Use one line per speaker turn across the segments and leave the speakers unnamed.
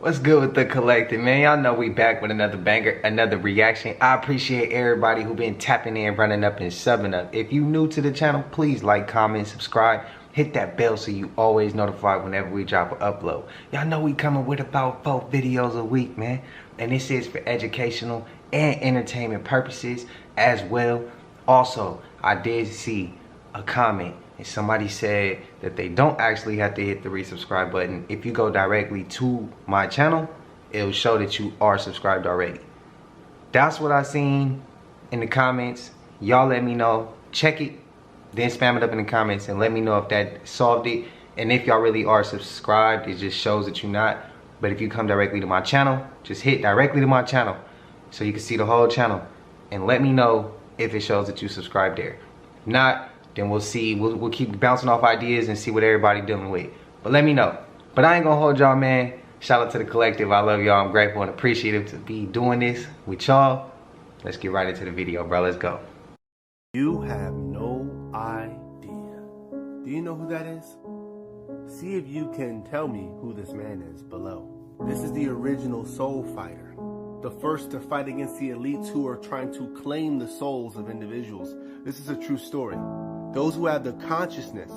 What's good with the collective, man? Y'all know we back with another banger, another reaction. I appreciate everybody who been tapping in, running up, and subbing up. If you new to the channel, please like, comment, subscribe. Hit that bell so you always notified whenever we drop an upload. Y'all know we coming with about 4 videos a week, man. And this is for educational and entertainment purposes as well. Also, I did see a comment and somebody said that they don't actually have to hit the resubscribe button. If you go directly to my channel, it'll show that you are subscribed already. That's what I seen in the comments. Y'all let me know. Check it, then spam it up in the comments and let me know if that solved it. And if y'all really are subscribed, it just shows that you're not. But if you come directly to my channel, just hit directly to my channel so you can see the whole channel and let me know if it shows that you subscribed there. If not, then we'll see. We'll keep bouncing off ideas and see what everybody dealing with. But let me know. But I ain't gonna hold y'all, man. Shout out to the collective. I love y'all. I'm grateful and appreciative to be doing this with y'all. Let's get right into the video, bro. Let's go.
You have no idea. Do you know who that is? See if you can tell me who this man is below. This is the original soul fighter. The first to fight against the elites who are trying to claim the souls of individuals. This is a true story. Those who have the consciousness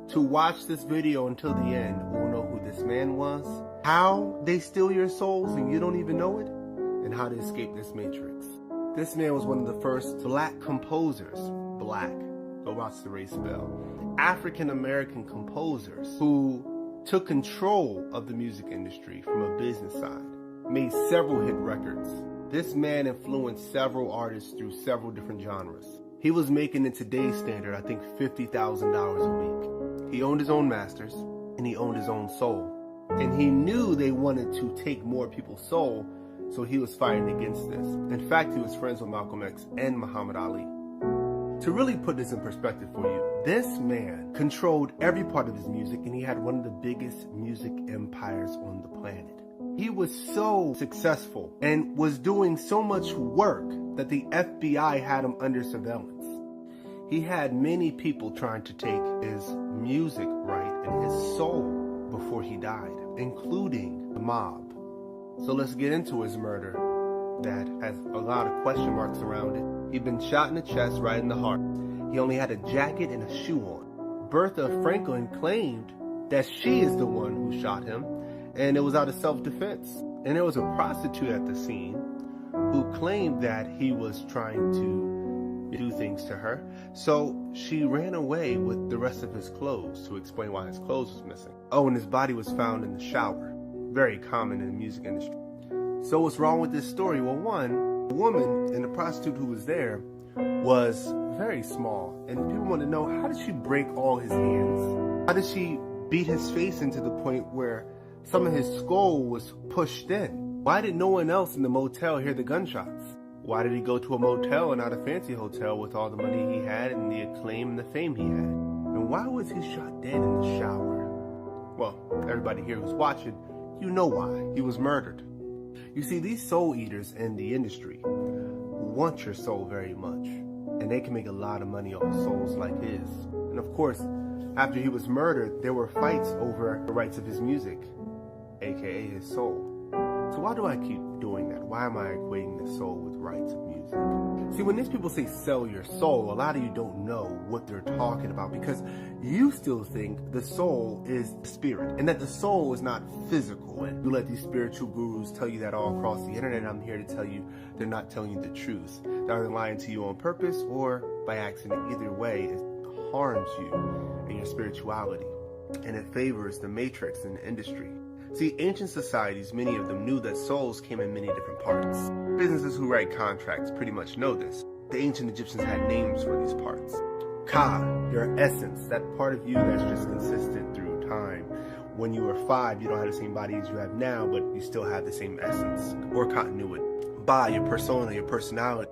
to watch this video until the end will know who this man was, how they steal your souls and you don't even know it, and how to escape this matrix. This man was one of the first black composers, go watch the race bell, African-American composers who took control of the music industry from a business side, made several hit records. This man influenced several artists through several different genres. He was making, in today's standard, I think $50,000 a week. He owned his own masters, and he owned his own soul. And he knew they wanted to take more people's soul, so he was fighting against this. In fact, he was friends with Malcolm X and Muhammad Ali. To really put this in perspective for you, this man controlled every part of his music, and he had one of the biggest music empires on the planet. He was so successful and was doing so much work that the FBI had him under surveillance. He had many people trying to take his music right and his soul before he died, including the mob. So let's get into his murder that has a lot of question marks around it. He'd been shot in the chest, right in the heart. He only had a jacket and a shoe on. Bertha Franklin claimed that she is the one who shot him, and it was out of self-defense. And there was a prostitute at the scene who claimed that he was trying to do things to her. So she ran away with the rest of his clothes to explain why his clothes was missing. Oh, and his body was found in the shower. Very common in the music industry. So what's wrong with this story? Well, one, the woman and the prostitute who was there was very small. And people want to know, how did she break all his hands? How did she beat his face into the point where some of his skull was pushed in? Why did no one else in the motel hear the gunshots? Why did he go to a motel and not a fancy hotel with all the money he had and the acclaim and the fame he had? And why was he shot dead in the shower? Well, everybody here who's watching, you know why. He was murdered. You see, these soul eaters in the industry want your soul very much, and they can make a lot of money off souls like his. And of course, after he was murdered, there were fights over the rights of his music, aka his soul. So why do I keep doing that? Why am I equating the soul with rights of music? See, when these people say sell your soul, a lot of you don't know what they're talking about because you still think the soul is spirit and that the soul is not physical. And you let these spiritual gurus tell you that all across the internet. I'm here to tell you they're not telling you the truth. They're either lying to you on purpose or by accident. Either way, it harms you and your spirituality, and it favors the matrix in the industry. See, ancient societies, many of them knew that souls came in many different parts. Businesses who write contracts pretty much know this. The ancient Egyptians had names for these parts. Ka, your essence, that part of you that's just consistent through time. When you were 5, you don't have the same body as you have now, but you still have the same essence or continuity. Ba, your persona, your personality,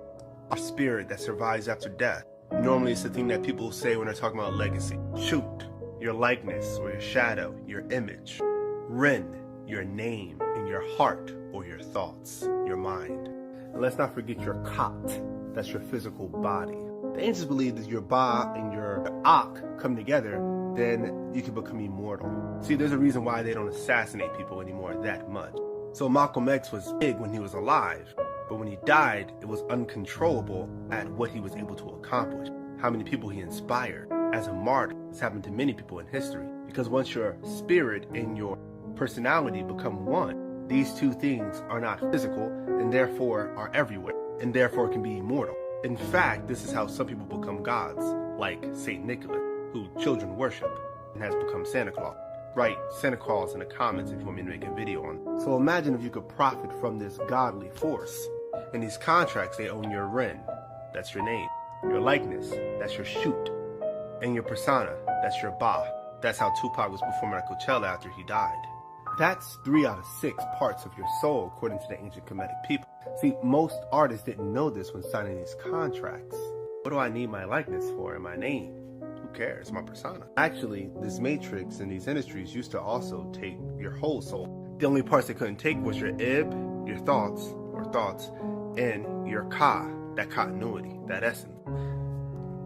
your spirit that survives after death. Normally it's the thing that people say when they're talking about legacy. Shoot, your likeness or your shadow, your image. Ren, your name and your heart or your thoughts, your mind. And let's not forget your Katt, that's your physical body. The ancients believed that your Ba and your Ak come together then you can become immortal. See, there's a reason why they don't assassinate people anymore that much. So Malcolm X was big when he was alive, but when he died, it was uncontrollable at what he was able to accomplish, how many people he inspired. As a martyr, it's happened to many people in history, because once your spirit and your personality become one, these two things are not physical and therefore are everywhere, and therefore can be immortal. In fact, this is how some people become gods, like Saint Nicholas, who children worship and has become Santa Claus. Write Santa Claus in the comments if you want me to make a video on it. So imagine if you could profit from this godly force. In these contracts, they own your Ren, that's your name, your likeness, that's your shoot, and your persona, that's your Ba. That's how Tupac was performing at Coachella after he died. That's 3 out of 6 parts of your soul, according to the ancient Kemetic people. See, most artists didn't know this when signing these contracts. What do I need my likeness for and my name? Who cares? My persona. Actually, this matrix and these industries used to also take your whole soul. The only parts they couldn't take was your ib, your thoughts, and your ka, that continuity, that essence.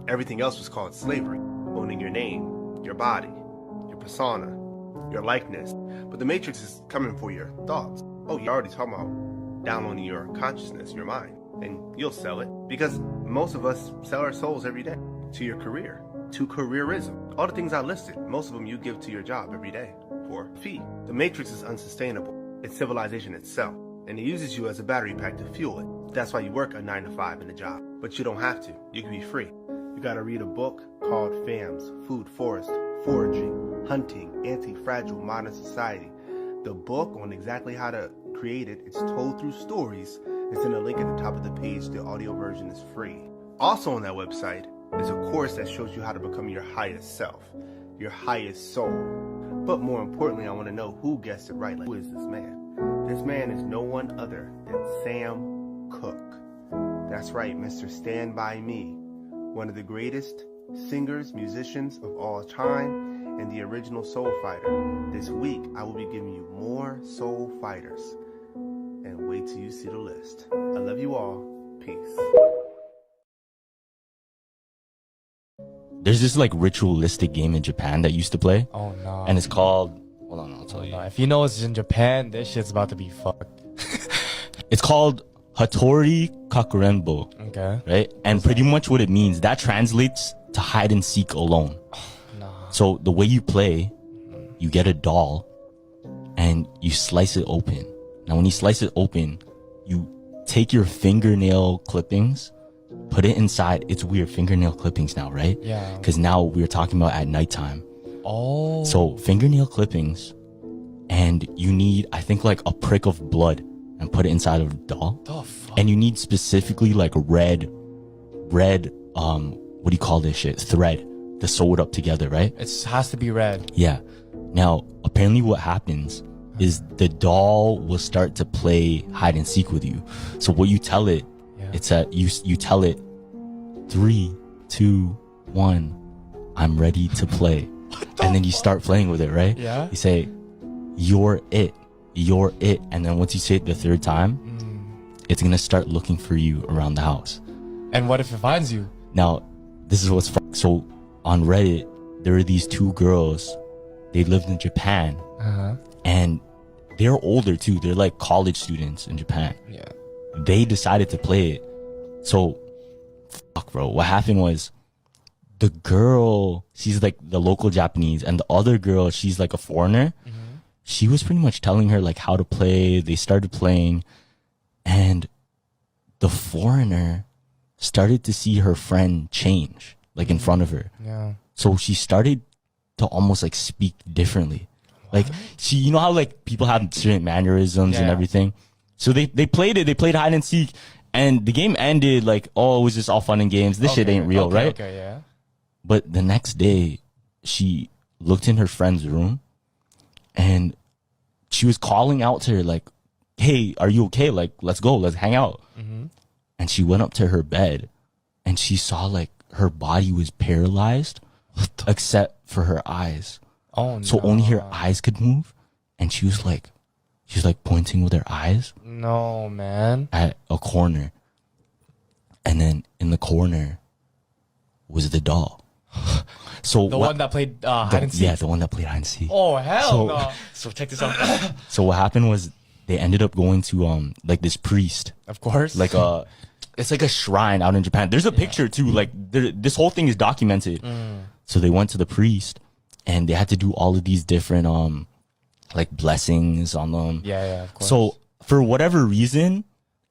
Everything else was called slavery, owning your name, your body, your persona, your likeness. But the matrix is coming for your thoughts. Oh, you're already talking about downloading your consciousness, your mind, and you'll sell it, because most of us sell our souls every day to your career, to careerism. All the things I listed, most of them you give to your job every day for a fee. The matrix is unsustainable. It's civilization itself, and it uses you as a battery pack to fuel it. That's why you work a 9 to 5 in the job, but you don't have to. You can be free. You gotta read a book called FAMS, Food, Forest, Foraging, Hunting, Anti-Fragile Modern Society. The book on exactly how to create it, it's told through stories. It's in a link at the top of the page. The audio version is free. Also on that website is a course that shows you how to become your highest self, your highest soul. But more importantly, I want to know who guessed it right. Like, who is this man? This man is no one other than Sam Cooke. That's right, Mr. Stand By Me, one of the greatest singers, musicians of all time, and the original soul fighter. This week, I will be giving you more soul fighters. And wait till you see the list. I love you all. Peace.
There's this like ritualistic game in Japan that used to play.
Oh no.
And it's called, hold on, I'll tell you.
No. If you know it's in Japan, this shit's about to be fucked.
It's called Hattori Kakurenbo.
Okay.
Right? And pretty much what it means, that translates to hide and seek alone.
No.
So the way you play, you get a doll and you slice it open. Now when you slice it open, you take your fingernail clippings, put it inside. It's weird, fingernail clippings now, right?
Yeah.
Because now we're talking about at nighttime.
Oh.
So fingernail clippings, and you need, I think, like a prick of blood and put it inside of a doll.
The fuck?
And you need specifically like red, what do you call this shit? Thread to sew it up together, right?
It has to be red.
Yeah. Now, apparently what happens is the doll will start to play hide and seek with you. So what you tell it, it's that you tell it 3, 2, 1, I'm ready to play. And then you start playing with it, right?
Yeah.
You say, you're it. And then once you say it the 3rd time, it's going to start looking for you around the house.
And what if it finds you?
Now, this is what's so on Reddit, there are these 2 girls. They lived in Japan. And they're older too. They're like college students in Japan.
Yeah.
They decided to play it. So, fuck, bro. What happened was the girl, she's like the local Japanese, and the other girl, she's like a foreigner. She was pretty much telling her like how to play. They started playing, and the foreigner started to see her friend change, like in front of her.
Yeah.
So she started to almost like speak differently. Like she, you know how like people have certain mannerisms and everything. So they played it. They played hide and seek, and the game ended like, oh, it was just all fun and games. This shit ain't real, right?
Okay, yeah.
But the next day, she looked in her friend's room, and she was calling out to her like, "Hey, are you okay? Like, let's go, let's hang out." And she went up to her bed, and she saw like her body was paralyzed, except for her eyes.
Oh no.
So only her eyes could move, and she was like pointing with her eyes.
No, man.
At a corner, and then in the corner was the doll. So
The one that played hide and seek.
Yeah, the one that played hide and seek.
Oh hell
So-
no! So check this out.
So what happened was they ended up going to like this priest,
Of course.
like it's like a shrine out in Japan. There's a picture too. Like this whole thing is documented. So they went to the priest, and they had to do all of these different like blessings on them.
Yeah, of course.
So for whatever reason,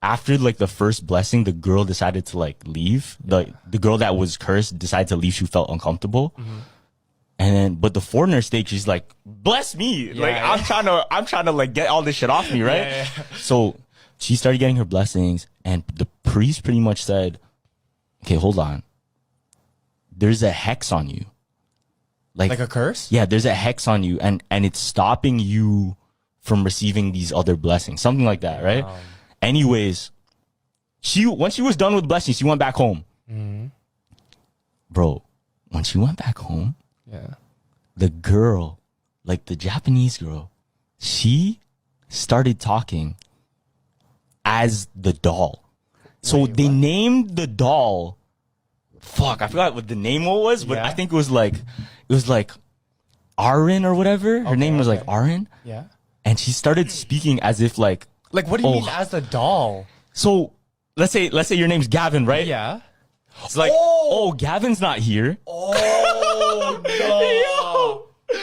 after like the first blessing, the girl decided to like leave. The girl that was cursed decided to leave. She felt uncomfortable. And then, but the foreigner stake, she's like, bless me. Like, I'm trying to like get all this shit off me, right?
Yeah.
So she started getting her blessings, and the priest pretty much said, okay, hold on. There's a hex on you.
Like a curse?
Yeah, there's a hex on you, and it's stopping you from receiving these other blessings. Something like that, right? Anyways, when she was done with blessings, she went back home. Bro, when she went back home,
Yeah.
the girl, like the Japanese girl, she started talking as the doll. So they named the doll. Fuck, I forgot what the name was, but I think it was like Arin or whatever. Her name was like Arin,
Yeah.
and she started speaking as if like
Like, what do you
Oh.
mean as the doll?
so. Let's say your name's Gavin, right?
Yeah.
It's like, oh, Gavin's not here.
Oh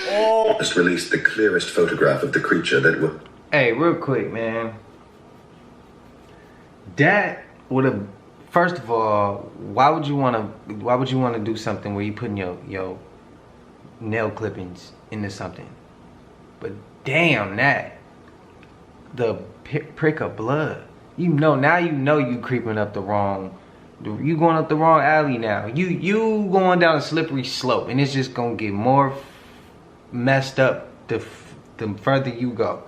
no!
Just released the clearest photograph of the creature that would.
Hey, real quick, man. That would have. First of all, why would you want to do something where you putting your nail clippings into something? But damn, that the prick of blood. Now you know you creeping up the wrong. You going up the wrong alley now. You going down a slippery slope, and it's just gonna get more messed up the further you go.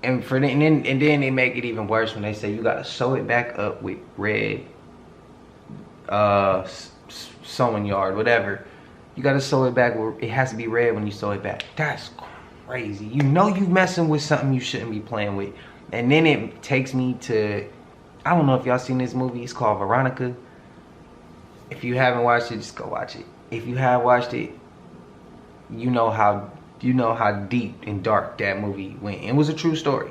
And then they make it even worse when they say you gotta sew it back up with red sewing yard, whatever. You gotta sew it back. It has to be red when you sew it back. That's crazy. You know you messing with something you shouldn't be playing with. And then it takes me to, I don't know if y'all seen this movie. It's called Veronica. If you haven't watched it, just go watch it. If you have watched it, you know how deep and dark that movie went. It was a true story.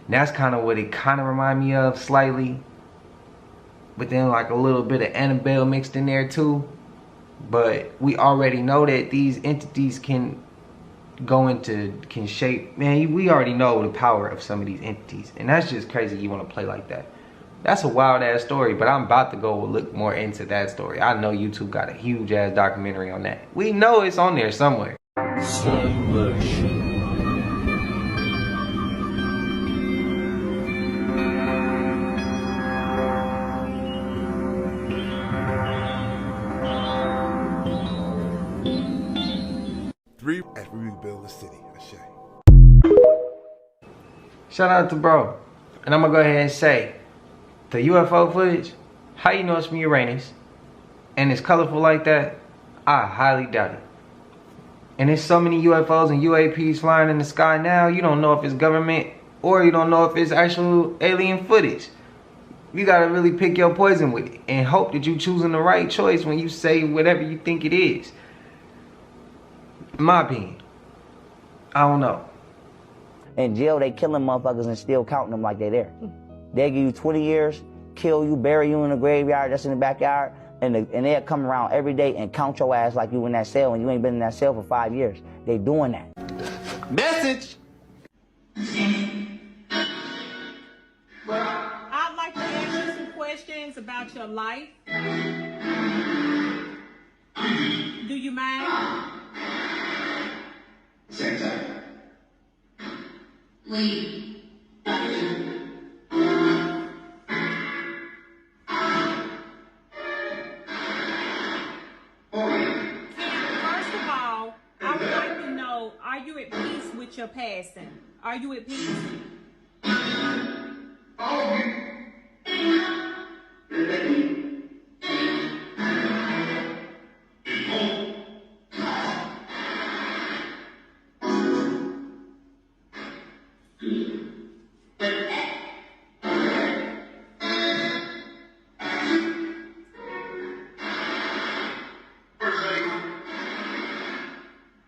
And that's kind of what it kind of reminded me of slightly. But then like a little bit of Annabelle mixed in there too. But we already know that these entities can shape. Man, we already know the power of some of these entities. And that's just crazy you want to play like that. That's a wild ass story, but I'm about to go look more into that story. I know YouTube got a huge ass documentary on that. We know it's on there somewhere.
Three as we rebuild the city. Ashay.
Shout out to bro. And I'm gonna go ahead and say, the UFO footage, how you know it's from Uranus, and it's colorful like that, I highly doubt it. And there's so many UFOs and UAPs flying in the sky now, you don't know if it's government or you don't know if it's actual alien footage. You gotta really pick your poison with it and hope that you're choosing the right choice when you say whatever you think it is. In my opinion, I don't know.
In jail, they killing motherfuckers and still counting them like they there. They give you 20 years, kill you, bury you in the graveyard that's in the backyard, and they'll come around every day and count your ass like you in that cell and you ain't been in that cell for 5 years. They doing that.
Message!
I'd like to ask you some questions about your life. Do you mind?
Same time. Leave.
First of all, I would like to know, are you at peace with your passing? Are you at peace?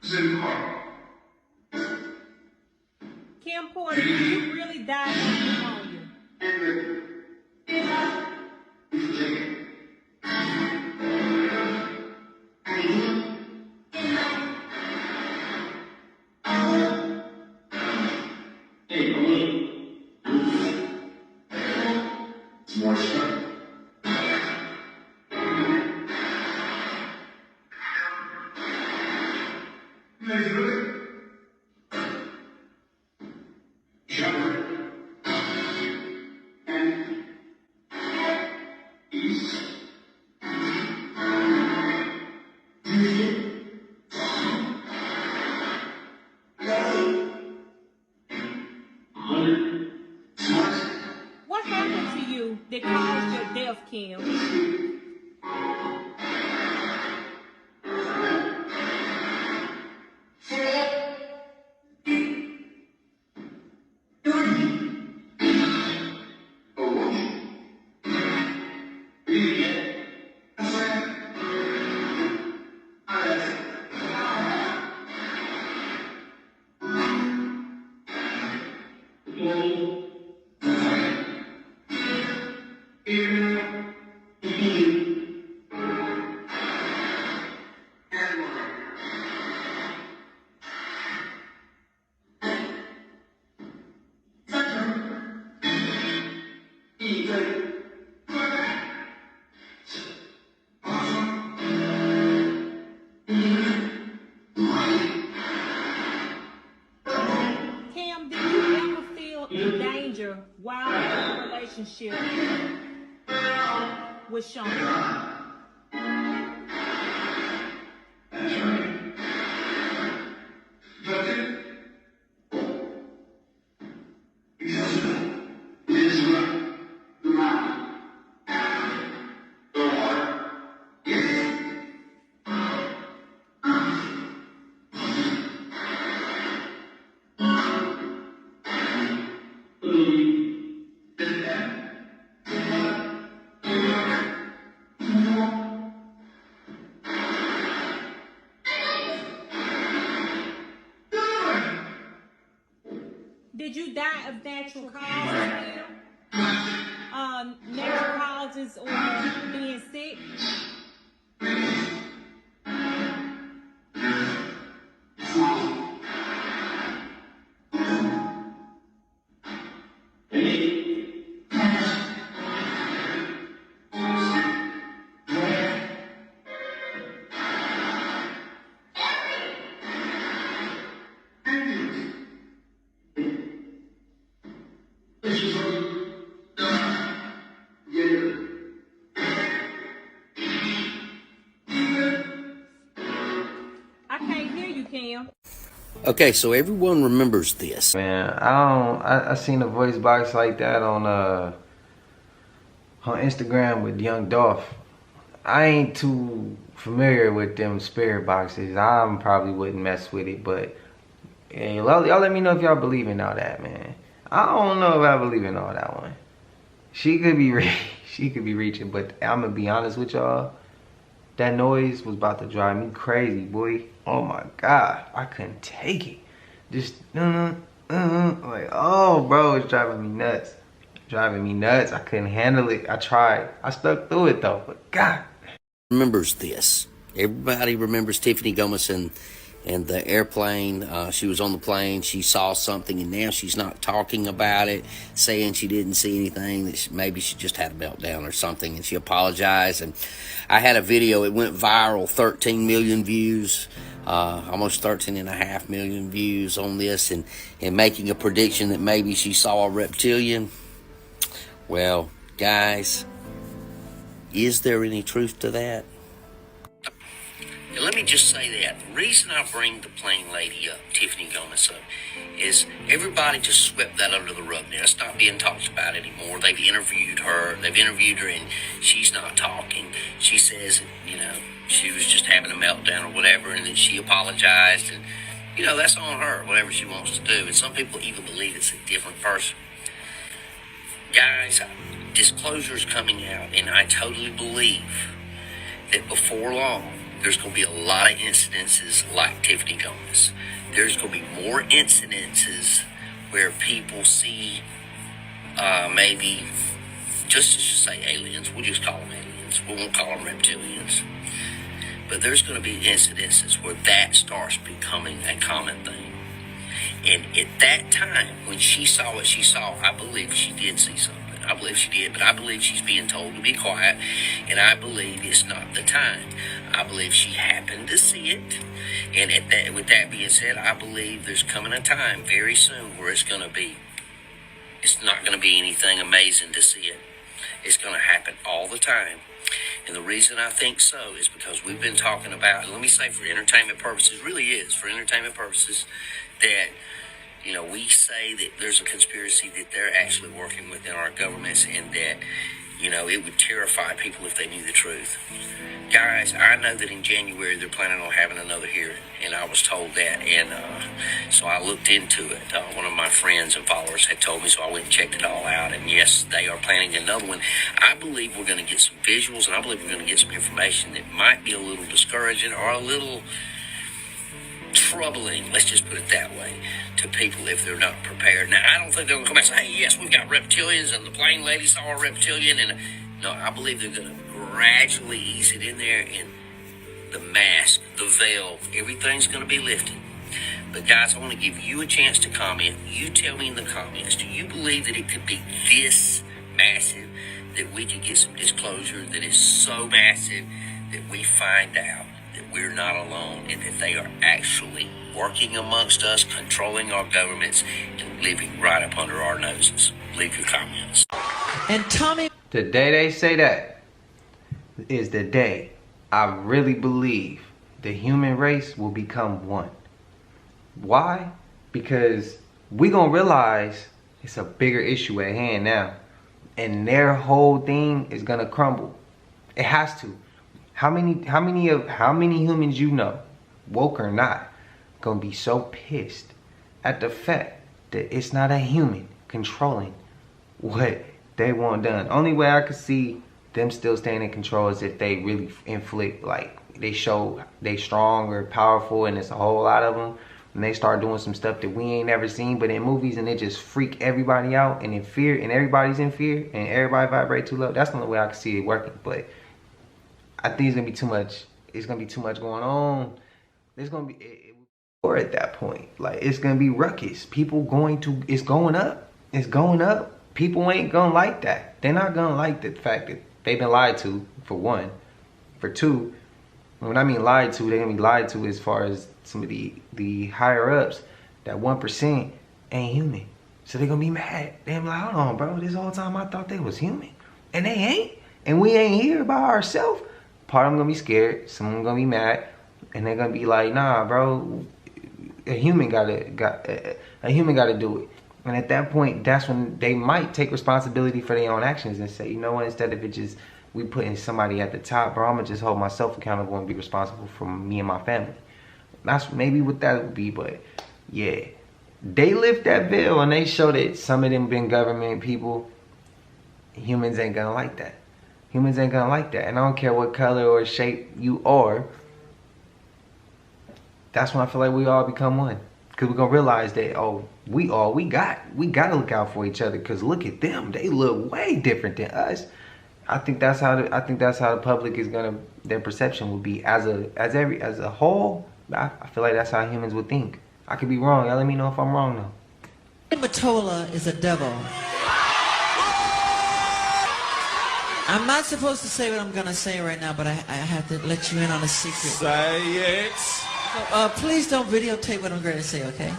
Kim Porter, did you really die of pneumonia? What happened to you that caused your death, Kim? Cam, did you ever feel in danger while in a relationship with Sean? Did you die of natural causes? Natural causes or being sick? I can't hear you, Cam.
Okay, so everyone remembers this.
Man, I seen a voice box like that on Instagram with Young Dolph. I ain't too familiar with them spirit boxes. I probably wouldn't mess with it, but hey, y'all let me know if y'all believe in all that, man. I don't know if I believe in all that one. She could be reaching, but I'm gonna be honest with y'all. That noise was about to drive me crazy, boy. Oh my God, I couldn't take it. Just like, oh, bro, it's driving me nuts. I couldn't handle it. I tried. I stuck through it though, but God.
Remembers this. Everybody remembers Tiffany Gomez and the airplane. She was on the plane. She saw something, and now she's not talking about it, saying she didn't see anything. That maybe she just had a meltdown or something, and she apologized. And I had a video. It went viral, 13 million views, almost 13.5 million views on this, and making a prediction that maybe she saw a reptilian. Well, guys, is there any truth to that? And let me just say that the reason I bring the plane lady up, Tiffany Gomez up, is everybody just swept that under the rug now. It's not being talked about anymore. They've interviewed her, and she's not talking. She says, she was just having a meltdown or whatever, and then she apologized, and, that's on her, whatever she wants to do. And some people even believe it's a different person. Guys, disclosure's coming out, and I totally believe that before long, there's going to be a lot of incidences like Tiffany Gomez. There's going to be more incidences where people see maybe, just to say aliens, we'll just call them aliens. We won't call them reptilians. But there's going to be incidences where that starts becoming a common thing. And at that time, when she saw what she saw, I believe she did see something. I believe she did, but I believe she's being told to be quiet, and I believe it's not the time. I believe she happened to see it, and with that being said, I believe there's coming a time very soon where it's not going to be anything amazing to see it. It's going to happen all the time. And the reason I think so is because we've been talking about, and let me say for entertainment purposes, really is for entertainment purposes, that, you know, we say that there's a conspiracy that they're actually working within our governments, and that, you know, it would terrify people if they knew the truth. Guys, I know that in January they're planning on having another hearing, and I was told that, and so I looked into it. One of my friends and followers had told me, so I went and checked it all out, and yes, they are planning another one. I believe we're going to get some visuals, and I believe we're going to get some information that might be a little discouraging or a little troubling, let's just put it that way, to people if they're not prepared. Now, I don't think they're going to come out and say, hey, yes, we've got reptilians, and the plane lady saw a reptilian, and no, I believe they're going to gradually ease it in there, and the mask, the veil, everything's going to be lifted. But guys, I want to give you a chance to comment. You tell me in the comments, do you believe that it could be this massive, that we could get some disclosure, that is so massive that we find out that we're not alone, and that they are actually working amongst us, controlling our governments, and living right up under our noses? Leave your comments.
And Tommy,
the day they say that is the day I really believe the human race will become one. Why? Because we gonna realize it's a bigger issue at hand now, and their whole thing is gonna crumble. It has to. How many humans you know, woke or not, gonna be so pissed at the fact that it's not a human controlling what they want done? Only way I could see them still staying in control is if they really inflict, like, they show they strong or powerful, and it's a whole lot of them, and they start doing some stuff that we ain't never seen but in movies, and they just freak everybody out, and in fear, and everybody's in fear, and everybody vibrate too low. That's the only way I can see it working. But I think it's gonna be too much. It's gonna be too much going on. There's gonna be, or at that point, like, it's gonna be ruckus. People it's going up. It's going up. People ain't gonna like that. They're not gonna like the fact that they've been lied to, for one. For two, when I mean lied to, they're gonna be lied to as far as some of the higher ups. That 1% ain't human. So they're gonna be mad. They're like, hold on, bro. This whole time I thought they was human. And they ain't. And we ain't here by ourselves. Part of them gonna be scared. Some of them gonna be mad. And they're gonna be like, nah, bro. A human gotta do it. And at that point, that's when they might take responsibility for their own actions and say, you know what, instead of it just we putting somebody at the top, bro, I'm gonna just hold myself accountable and be responsible for me and my family. That's maybe what that would be, but yeah. They lift that veil and they show that some of them been government people. Humans ain't gonna like that. Humans ain't gonna like that. And I don't care what color or shape you are. That's when I feel like we all become one. Because we're going to realize that, oh, we got to look out for each other. Because look at them. They look way different than us. I think that's how the public is going to, their perception will be as a whole. I feel like that's how humans would think. I could be wrong. Y'all let me know if I'm wrong, though.
Matola is a devil. I'm not supposed to say what I'm going to say right now, but I have to let you in on a secret.
Say it.
So, please don't videotape what I'm going to say, okay?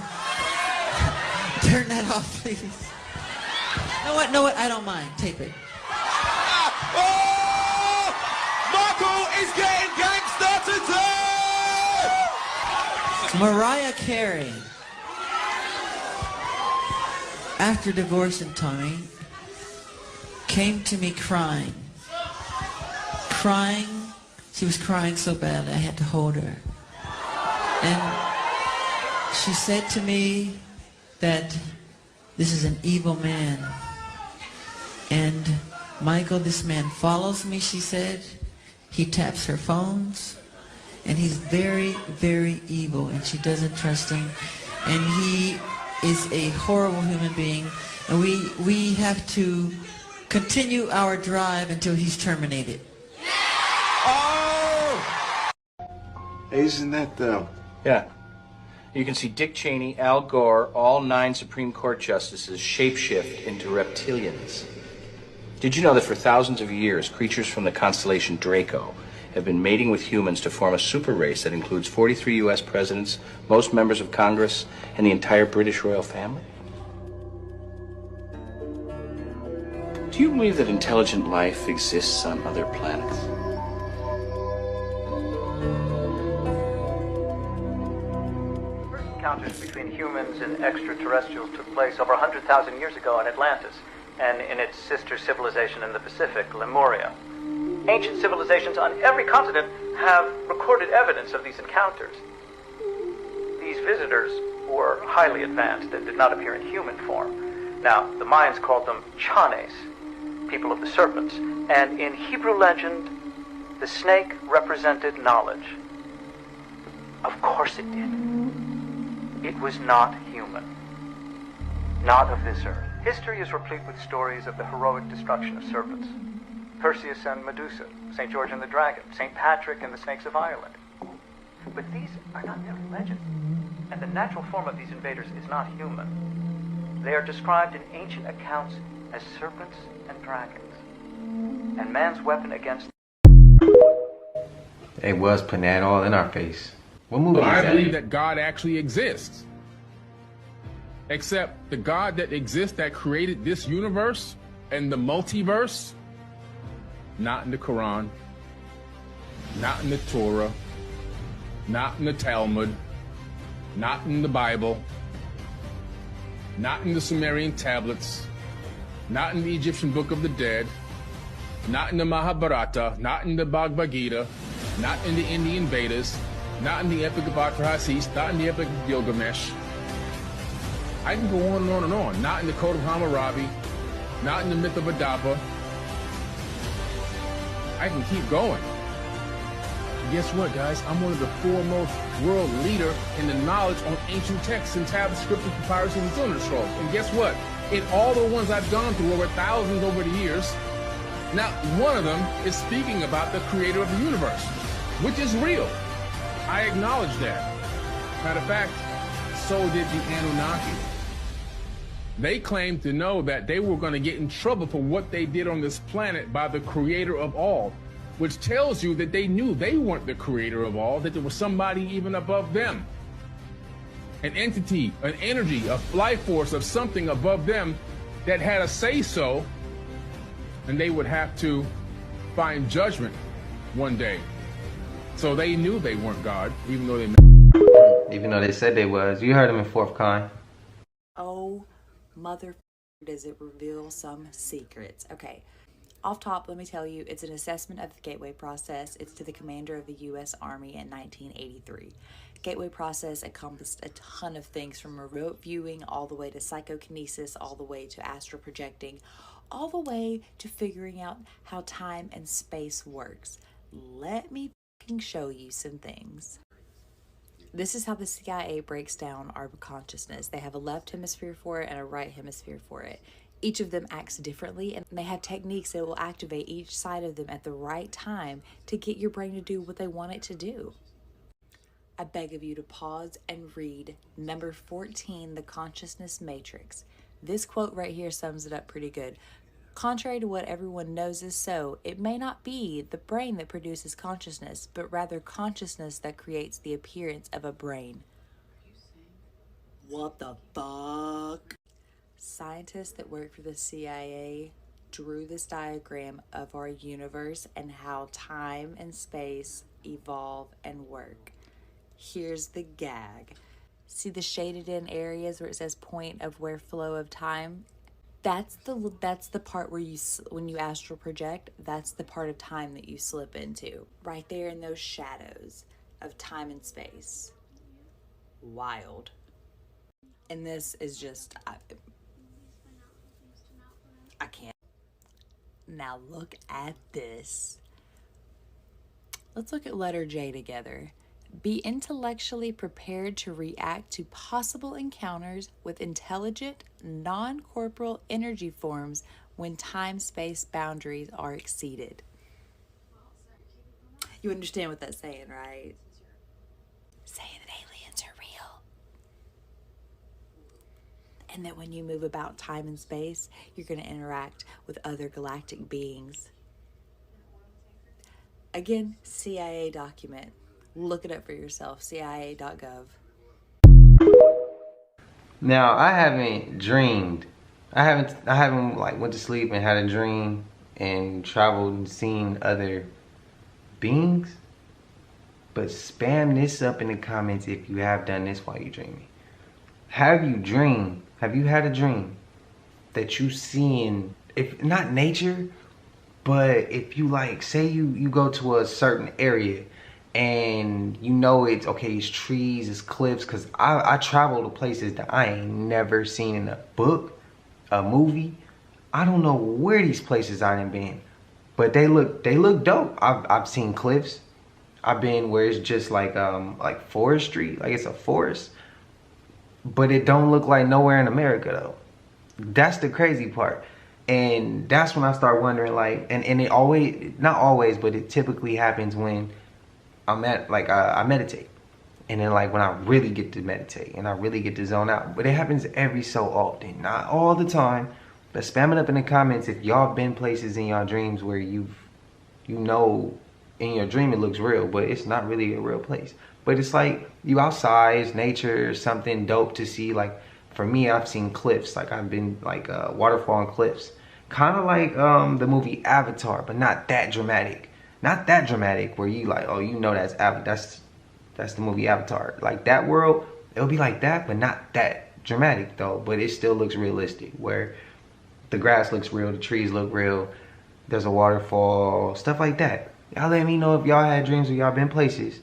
Turn that off, please. No, what? I don't mind. Tape it.
Oh! Michael is getting gangster today!
Mariah Carey, after divorcing Tommy, came to me crying. She was crying so badly I had to hold her. And she said to me that this is an evil man. And Michael, this man follows me, she said. He taps her phones. and he's very, very evil, and she doesn't trust him, and he is a horrible human being, and we have to continue our drive until he's terminated.
Hey, isn't that,
Yeah. You can see Dick Cheney, Al Gore, all 9 Supreme Court justices shapeshift into reptilians. Did you know that for thousands of years, creatures from the constellation Draco have been mating with humans to form a super race that includes 43 U.S. presidents, most members of Congress, and the entire British royal family? Do you believe that intelligent life exists on other planets?
Encounters between humans and extraterrestrials took place over 100,000 years ago in Atlantis and in its sister civilization in the Pacific, Lemuria. Ancient civilizations on every continent have recorded evidence of these encounters. These visitors were highly advanced and did not appear in human form. Now, the Mayans called them Chanes, people of the serpents, and in Hebrew legend, the snake represented knowledge. Of course it did. It was not human. Not of this earth. History is replete with stories of the heroic destruction of serpents. Perseus and Medusa, St. George and the Dragon, St. Patrick and the Snakes of Ireland. But these are not merely legends, and the natural form of these invaders is not human. They are described in ancient accounts as serpents and dragons. And man's weapon against
They was putting that all in our face. What movie is
I
that?
believe that God actually exists. Except the God that exists that created this universe and the multiverse, not in the Quran, not in the Torah, not in the Talmud, not in the Bible, not in the Sumerian tablets, not in the Egyptian Book of the Dead, not in the Mahabharata, not in the Bhagavad Gita, not in the Indian Vedas, not in the Epic of Atrahasis, not in the Epic of Gilgamesh. I can go on and on and on. Not in the Code of Hammurabi, not in the myth of Adapa. I can keep going. And guess what, guys? I'm one of the foremost world leader in the knowledge on ancient texts and tablets, scriptures, papyrus, and cylinder scrolls. And guess what? In all the ones I've gone through over thousands over the years, not one of them is speaking about the creator of the universe, which is real. I acknowledge that. Matter of fact, so did the Anunnaki. They claimed to know that they were going to get in trouble for what they did on this planet by the creator of all, which tells you that they knew they weren't the creator of all, that there was somebody even above them. An entity, an energy, a life force of something above them that had a say-so, and they would have to find judgment one day. So they knew they weren't God, even though
they said they was. You heard them in Fourth Kind.
Oh, mother, does it reveal some secrets? Okay, off top, let me tell you, it's an assessment of the Gateway process. It's to the commander of the U.S. Army in 1983. Gateway process encompassed a ton of things, from remote viewing all the way to psychokinesis, all the way to astral projecting, all the way to figuring out how time and space works. Let me show you some things. This is how the CIA breaks down our consciousness. They have a left hemisphere for it and a right hemisphere for it. Each of them acts differently, and they have techniques that will activate each side of them at the right time to get your brain to do what they want it to do. I beg of you to pause and read number 14, The Consciousness Matrix. This quote right here sums it up pretty good. Contrary to what everyone knows is so, it may not be the brain that produces consciousness, but rather consciousness that creates the appearance of a brain. What the fuck? Scientists that work for the CIA drew this diagram of our universe and how time and space evolve and work. Here's the gag. See the shaded in areas where it says point of where flow of time? That's the part where when you astral project, that's the part of time that you slip into. Right there in those shadows of time and space. Wild. And this is just, I can't. Now look at this. Let's look at letter J together. Be intellectually prepared to react to possible encounters with intelligent, non-corporeal energy forms when time-space boundaries are exceeded. You understand what that's saying, right? Saying that aliens are real. And that when you move about time and space, you're going to interact with other galactic beings. Again, CIA document. Look it up for yourself, CIA.gov.
Now, I haven't dreamed. I haven't like went to sleep and had a dream and traveled and seen other beings. But spam this up in the comments if you have done this while you're dreaming. Have you had a dream that you seen, if not nature, but if you like, say you go to a certain area and you know it's okay, it's trees, it's cliffs, because I travel to places that I ain't never seen in a book, a movie. I don't know where these places I done been, but they look dope. I've seen cliffs. I've been where it's just like forestry, like it's a forest, but it don't look like nowhere in America though. That's the crazy part. And that's when I start wondering, like, and it always, not always, but it typically happens when I'm at, like, I meditate. And then, like, when I really get to meditate and I really get to zone out. But it happens every so often, not all the time. But spam it up in the comments if y'all been places in y'all dreams where you know in your dream it looks real, but it's not really a real place. But it's like you outside, it's nature, something dope to see. Like, for me, I've seen cliffs. Like, I've been, like, waterfall and cliffs. Kind of like the movie Avatar, but not that dramatic. Not that dramatic where you like, oh, you know that's the movie Avatar. Like that world, it'll be like that, but not that dramatic though. But it still looks realistic where the grass looks real, the trees look real, there's a waterfall, stuff like that. Y'all let me know if y'all had dreams or y'all been places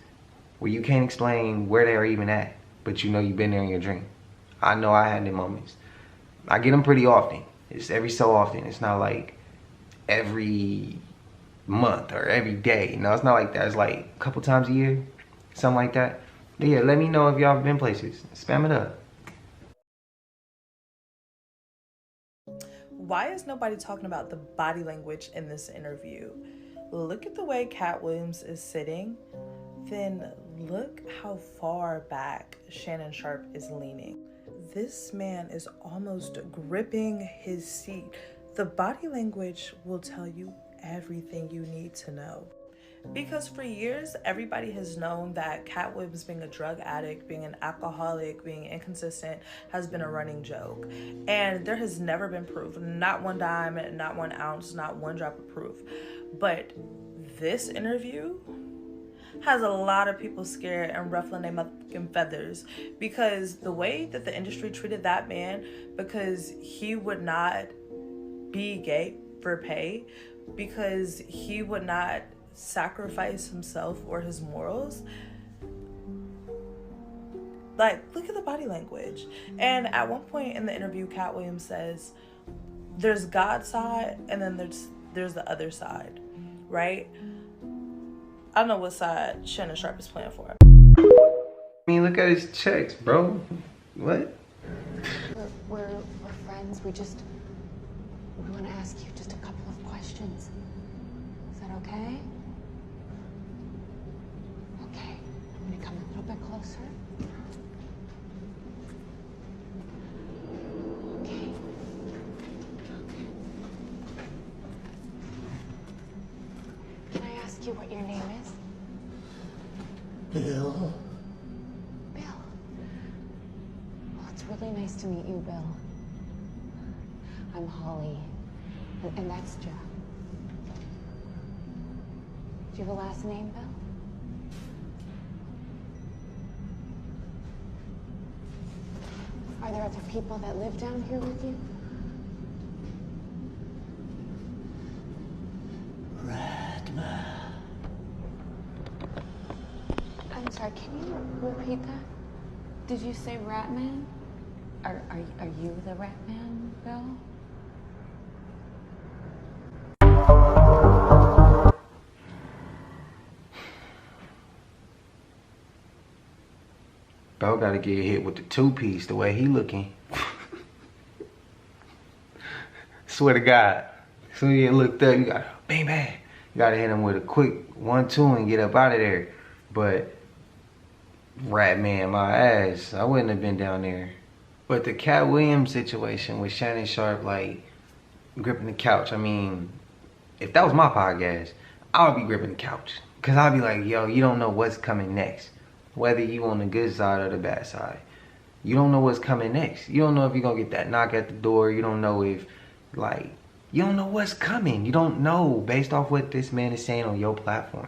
where you can't explain where they are even at, but you know you've been there in your dream. I know I had them moments. I get them pretty often. It's every so often. It's not like every month or every day. No, it's not like that. It's like a couple times a year, something like that. But yeah, let me know if y'all been places. Spam it up.
Why is nobody talking about the body language in this interview? Look at the way Katt Williams is sitting. Then look how far back Shannon Sharpe is leaning. This man is almost gripping his seat. The body language will tell you everything you need to know. Because for years, everybody has known that Katt Williams being a drug addict, being an alcoholic, being inconsistent has been a running joke. And there has never been proof. Not one dime, not 1 ounce, not one drop of proof. But this interview has a lot of people scared and ruffling their motherfucking feathers because the way that the industry treated that man, because he would not be gay for pay, because he would not sacrifice himself or his morals. Like, look at the body language. And at one point in the interview, Katt Williams says there's God's side and then there's the other side, right? I don't know what side Shannon Sharpe is playing for.
I mean, look at his checks, bro. What?
We're friends. We want to ask you just a couple of questions. Is that okay? Okay. I'm going to come a little bit closer. Okay. Can I ask you what your name is?
Bill.
Bill. Well, it's really nice to meet you, Bill. I'm Holly, and that's Joe. Do you have a last name, Bill? Are there other people that live down here with you?
Ratman.
I'm sorry, can you repeat that? Did you say Ratman? Are you the Ratman, Bill?
Bro gotta get hit with the 2-piece the way he looking. Swear to God. As soon as you looked up, you gotta bang bang. You gotta hit him with a quick 1-2 and get up out of there. But rat man my ass. I wouldn't have been down there. But the Katt Williams situation with Shannon Sharpe, like, gripping the couch. I mean, if that was my podcast, I would be gripping the couch. Because I'd be like, yo, you don't know what's coming next. Whether you on the good side or the bad side. You don't know what's coming next. You don't know if you're going to get that knock at the door. You don't know if, like, you don't know what's coming. You don't know based off what this man is saying on your platform.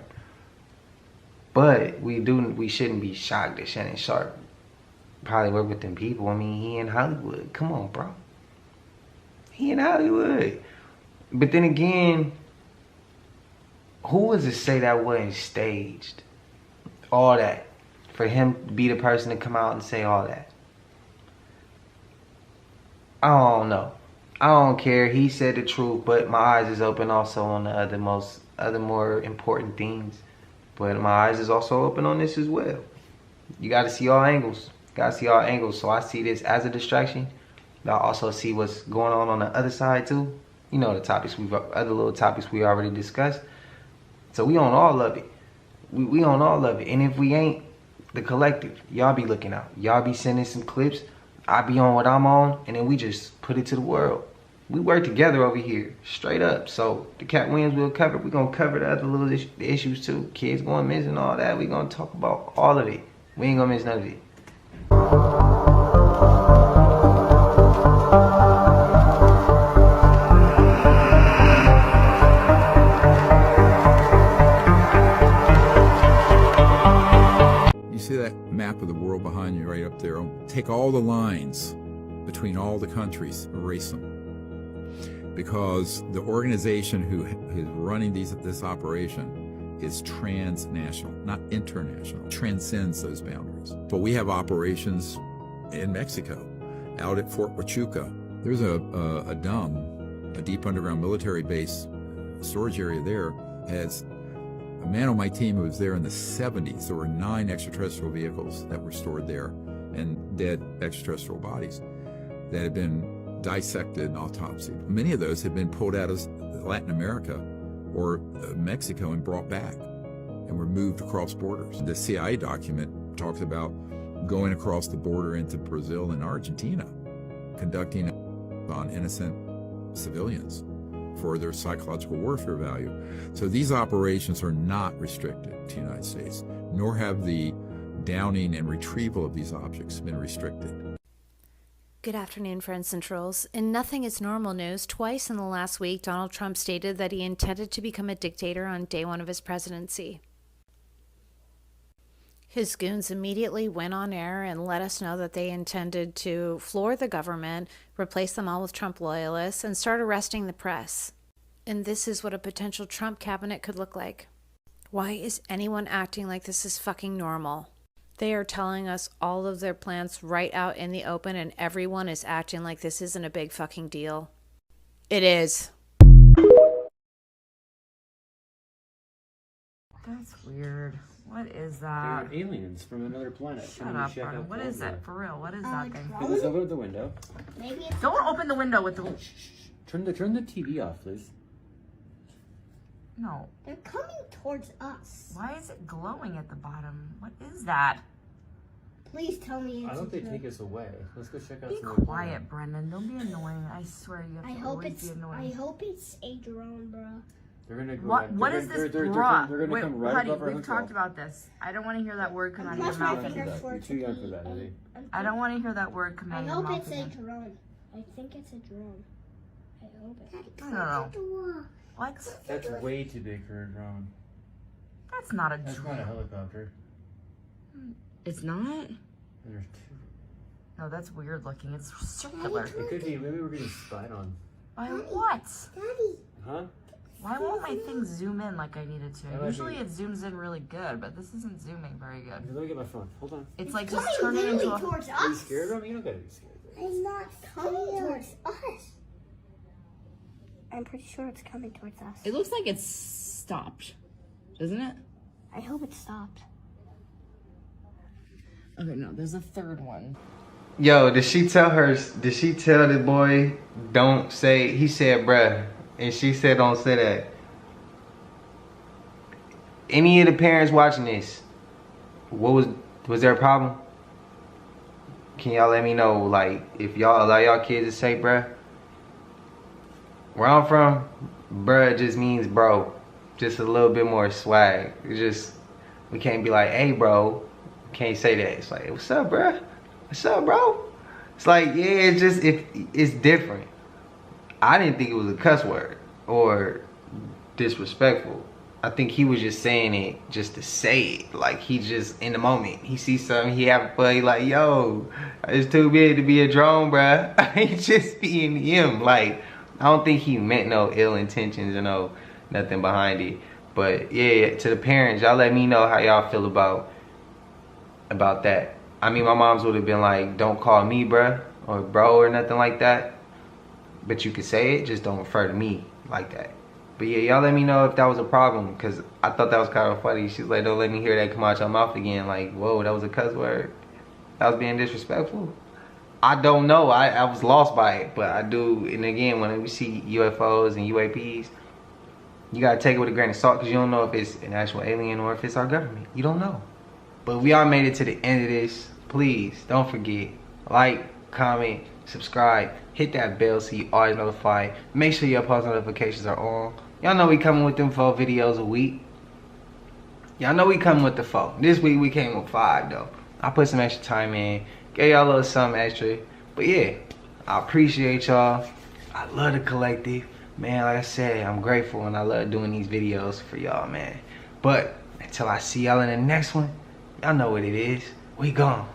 But we shouldn't be shocked that Shannon Sharpe probably work with them people. I mean, he in Hollywood. Come on, bro. He in Hollywood. But then again, who was to say that wasn't staged? All that. For him to be the person to come out and say all that. I don't know. I don't care. He said the truth, but my eyes is open also on the other more important things. But my eyes is also open on this as well. You got to see all angles. So I see this as a distraction. I also see what's going on the other side too. You know, the other little topics we already discussed. So we on all of it. We on all of it. And if we ain't, the collective, y'all be looking out. Y'all be sending some clips. I be on what I'm on, and then we just put it to the world. We work together over here, straight up. So the Katt Williams we'll cover. We're gonna cover the other little issues too. Kids going missing, all that. We gonna talk about all of it. We ain't gonna miss none of it.
You see that map of the world behind you right up there? Take all the lines between all the countries, erase them. Because the organization who is running this operation is transnational, not international. Transcends those boundaries. But we have operations in Mexico, out at Fort Huachuca. There's a DUM, a deep underground military base storage area there, has a man on my team who was there in the 70s. There were 9 extraterrestrial vehicles that were stored there, and dead extraterrestrial bodies that had been dissected and autopsied. Many of those had been pulled out of Latin America or Mexico and brought back and were moved across borders. The CIA document talks about going across the border into Brazil and Argentina, conducting on innocent civilians for their psychological warfare value. So these operations are not restricted to the United States, nor have the downing and retrieval of these objects been restricted.
Good afternoon, friends and trolls. In Nothing is Normal news, twice in the last week, Donald Trump stated that he intended to become a dictator on day 1 of his presidency. His goons immediately went on air and let us know that they intended to floor the government, replace them all with Trump loyalists, and start arresting the press. And this is what a potential Trump cabinet could look like. Why is anyone acting like this is fucking normal? They are telling us all of their plans right out in the open, and everyone is acting like this isn't a big fucking deal. It is.
That's weird. What is that?
They're aliens from another planet.
Shut up, bro. What is that? For real, what is that thing?
Let's open the window.
Don't open the window with the...
Turn the TV off, please.
No.
They're coming towards us.
Why is it glowing at the bottom? What is that?
Please tell me it's
I hope they take us away. Let's go check out
Be
some
quiet, Brendan. Don't be annoying. I swear you have to always be annoying.
I hope it's a drone, bro.
They're gonna go
what is this,
they're
bruh?
gonna
Wait,
come right
honey,
above our
we've talked about this. I don't want to hear that word come out of your mouth.
You're too young for that, Eddie.
I don't want to hear that word come out of your mouth.
I hope it's
again.
a drone. I think it's a drone. I hope it.
I don't know. What?
That's way too big for a drone.
That's not a
That's
drone.
not a helicopter.
It's not?
There's 2.
No, that's weird looking. It's circular.
It could be. Maybe we're getting spied on.
By what?
Daddy.
Huh?
Why won't my thing zoom in like I needed to? Usually it zooms in really good, but this isn't zooming very good.
Let me get my phone. Hold on.
It's like just turning into a...
towards
Are you
us.
scared of me? You don't gotta be scared.
It's not coming towards us. I'm pretty sure it's coming towards us.
It looks like it's stopped, doesn't it?
I hope it stopped.
Okay, no, there's a third one.
Yo, did she tell the boy, don't say, he said, bruh, and she said, don't say that. Any of the parents watching this, was there a problem? Can y'all let me know, like, if y'all allow y'all kids to say, bruh? Where I'm from, bruh just means bro. Just a little bit more swag. It's just, we can't be like, hey, bro. Can't say that. It's like, what's up, bruh? What's up, bro? It's like, yeah, it's just, it's different. I didn't think it was a cuss word or disrespectful. I think he was just saying it just to say it. Like, he just, in the moment, he sees something, he having fun, he like, yo, it's too big to be a drone, bruh. He just being him. Like, I don't think he meant no ill intentions or no nothing behind it. But yeah, to the parents, y'all let me know how y'all feel about that. I mean, my moms would have been like, don't call me bruh or bro or nothing like that. But you could say it, just don't refer to me like that. But yeah, y'all let me know if that was a problem, because I thought that was kind of funny. She's like, don't let me hear that come out your mouth again. Like, whoa, that was a cuss word? That was being disrespectful? I don't know. I was lost by it. But I do, and again, when we see UFOs and UAPs, you gotta take it with a grain of salt, because you don't know if it's an actual alien or if it's our government. You don't know. But we all made it to the end of this. Please, don't forget, like, comment, subscribe, hit that bell so you always notified. Make sure your post notifications are on. Y'all know we coming with them 4 videos a week. Y'all know we coming with the 4. This week we came with 5 though. I put some extra time in, gave y'all a little something extra. But yeah, I appreciate y'all. I love the collective. Man, like I said, I'm grateful and I love doing these videos for y'all, man. But until I see y'all in the next one, y'all know what it is. We gone.